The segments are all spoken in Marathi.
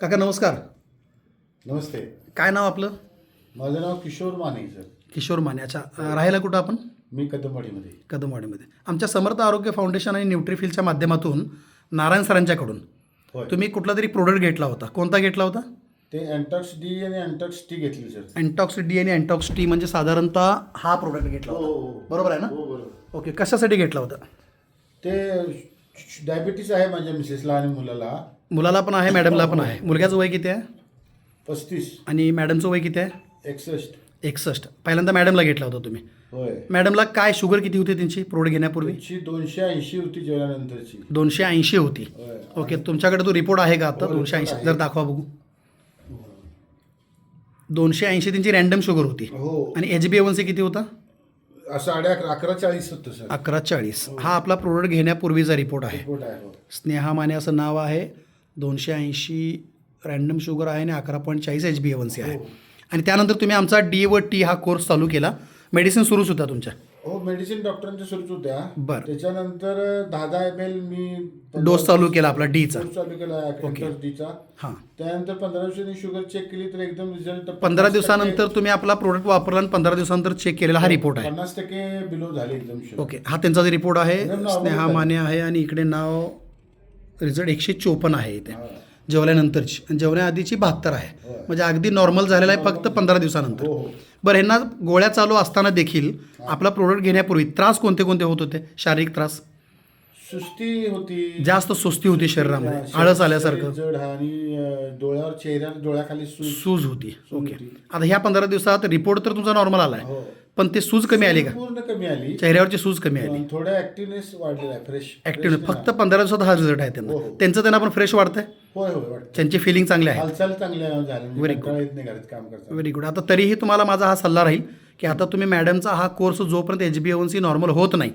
काका नमस्कार. नमस्ते. काय नाव आपलं? माझं नाव किशोर माने सर. किशोर माने. अच्छा, राहायला कुठं आपण? मी कदमवाडीमध्ये. कदमवाडीमध्ये. आमच्या समर्थ आरोग्य फाउंडेशन आणि न्यूट्रीफिलच्या माध्यमातून नारायण सरांच्याकडून होय. तुम्ही कुठला तरी प्रोडक्ट घेतला होता. कोणता घेतला होता? ते अँटॉक्स डी आणि अँटॉक्स टी घेतली सर. अँटॉक्स डी आणि अँटॉक्स टी म्हणजे साधारणतः हा प्रोडक्ट घेतला हो, होता. हो. बरोबर आहे ना? हो बरोबर. ओके. कशासाठी घेतला होता? ते डायबिटीस आहे माझ्या मिसेसला आणि मुलाला. मुलाला पण आहे, मॅडमला पण आहे. मुलग्याचं वय किती आहे? 35. आणि मॅडमचं वय किती आहे? 61. 61. पहिल्यांदा मॅडमला घेतला होता तुम्ही. होय. मॅडमला काय शुगर किती होती त्यांची प्रोडक्ट घेण्यापूर्वी? त्यांची 280 होती जेवणानंतरची. 280 होती. होय. ओके. तुमच्याकडे तो रिपोर्ट आहे का आता? हो, 280 report जर आहे. दाखवा बघू. 280 त्यांची रँडम शुगर होती. हो. आणि HbA1c किती होता? 11:40 होतं सर. 1140. हा आपला प्रोडक्ट घेण्यापूर्वीचा रिपोर्ट आहे. रिपोर्ट आहे. हो. स्नेहा माने असं नाव आहे. 280 रँडम शुगर आहे आणि 11.40 HbA1c आहे. हो. आणि त्यानंतर तुम्ही आमचा डी व टी हा कोर्स चालू केला. मेडिसिन सुरूच होता तुमच्या? हो, मेडिसिन डॉक्टरांच्या सुरूच होत्या. बरं. त्याच्यानंतर 10 ml मी डोस चालू केला आपला डीचा. डोस चालू केला अँटॉक्स डीचा. हां. त्यानंतर 15 दिवसांनी शुगर चेक केली तर एकदम रिझल्ट 15 दिवसानंतर तुम्ही आपला प्रोडक्ट वापरला आणि 15 दिवसानंतर चेक केलेला हा रिपोर्ट आहे. 50% बिलो झाले एकदम शुगर. ओके. हा त्यांचा जो रिपोर्ट आहे. एकदम normal स्नेहा आहे. माने आहे आणि इकडे नाव रिझल्ट 154 आहे इथे. हा. जेवल्यानंतरची आणि जेवण्याआधीची 72 आहे. होय. म्हणजे अगदी नॉर्मल झालेला आहे फक्त 15 दिवसानंतर. हो हो. बरं, ह्यांना गोळ्या चालू असताना देखील आपला प्रोडक्ट घेण्यापूर्वी त्रास कोणते कोणते होत होते? शारीरिक त्रास? सुस्ती होती. जास्त सुस्ती होती शरीरामध्ये, शरीर- आळस आल्यासारखं, जड आणि डोळ्यावर डोळ्याखाली सूज होती. ओके. होती. आता ह्या 15 दिवसात रिपोर्ट तर तुमचा नॉर्मल आला आहे, हो. पण ते सूज कमी आली का? पूर्ण कमी आली. चेहऱ्यावरची सूज कमी आली? थोडं ऍक्टिव्हनेस वाढलेला आहे. फ्रेश ऍक्टिव्ह फक्त 15 दिवसात हा रिझल्ट आहे त्यांना. हो, हो. त्यांना पण फ्रेश वाटतंय, होय होय वाटतं. त्यांची फिलिंग चांगली आहे. हालचाल चांगल्या झाल्या. Very कंटाळा येत नाही घरात काम करता. Very good. आता तरीही तुम्हाला माझा हा सल्ला राहील की आता तुम्ही मॅडमचा हा कोर्स जोपर्यंत HbA1c नॉर्मल होत नाही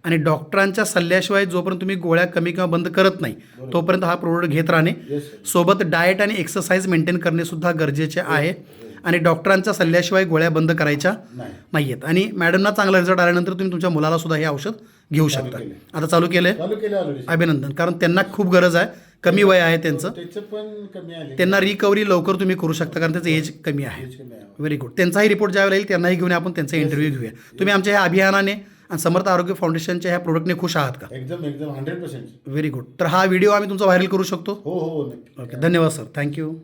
आणि डॉक्टरांच्या सल्ल्याशिवाय जोपर्यंत तुम्ही गोळ्या कमी किंवा बंद करत नाही तोपर्यंत हा प्रोडक्ट घेत राहणे. Yes, sir. सोबत डाएट आणि एक्सरसाइज मेंटेन करणे सुद्धा गरजेचे आहे. आणि डॉक्टरांच्या सल्ल्याशिवाय गोळ्या बंद करायच्या नाही. नाहीयेत. आणि मॅडमना चांगला रिझल्ट आल्यानंतर तुम्ही तुमच्या मुलाला सुद्धा हे औषध घेऊ शकता. केलंय. आता चालू केलंय? चालू केलं ऑलरेडी. अभिनंदन. कारण त्यांना खूप गरज आहे. कमी वय आहे त्यांचं. त्याचं पण कमी आले. त्यांना रिकव्हरी लवकर तुम्ही करू शकता कारण त्याचं एज कमी आहे. Age कमी आहे. Very good. त्यांचाही रिपोर्ट ज्यावेळेला येईल त्यांनाही घेऊन आपण त्यांचा इंटरव्ह्यू घेऊया. तुम्ही आमच्या ह्या अभियानाने आणि समर्थ आरोग्य फाउंडेशनच्या ह्या प्रोडक्टने खुश आहात का? एकदम एकदम 100%. Very good. तर हा व्हिडिओ आम्ही तुमचा व्हायरल करू शकतो? हो हो नक्की. ओके. धन्यवाद सर. थँक्यू.